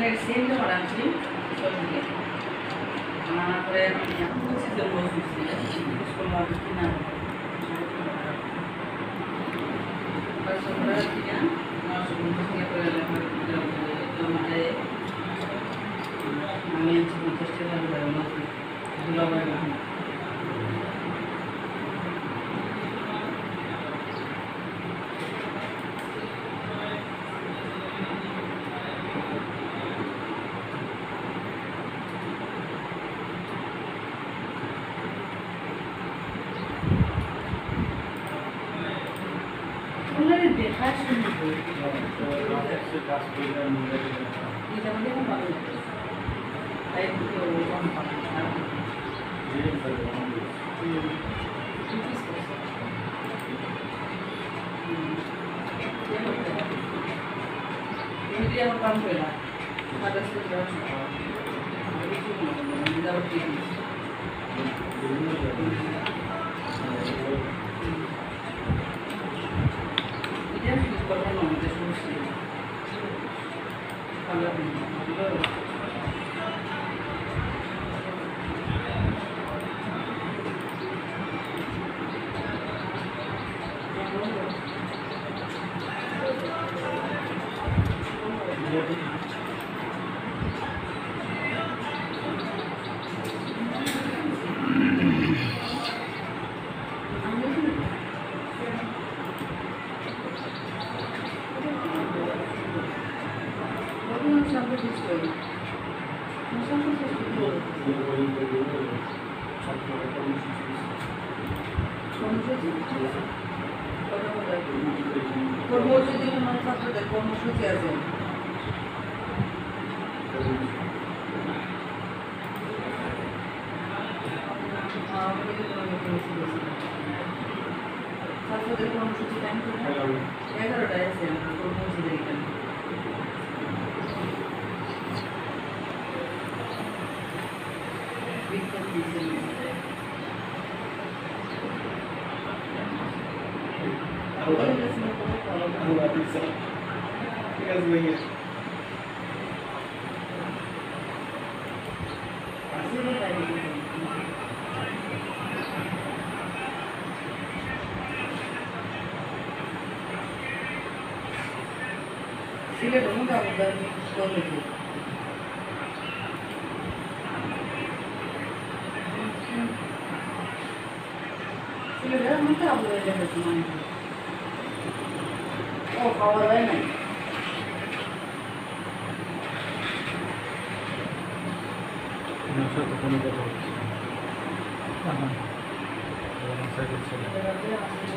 এর সেন্ট বানাচ্ছি সবদিকে আনার পরে সিজন বসেছি স্কুল মার্কেট কিনা সরকার থেকে থেকে করে জমাতে আমি আছি 50 টাকা দুলাভাই দেখা শুনবো কাজ করলে এটা আমাদের খুব ভালো লাগে তাই তো কম পাবো আমার কাম করে না কর্মসূচি ছাত্রদের কর্মসূচি আছে ছাত্রদের কর্মসূচি টাইম 11টায় আছে কর্মসূচিদের এখানে সিলেট মোটামুটি সিলেটের মধ্যে আপনাদের দেখেছি মানে ও খাওয়া যায় না কোনো কথা হচ্ছে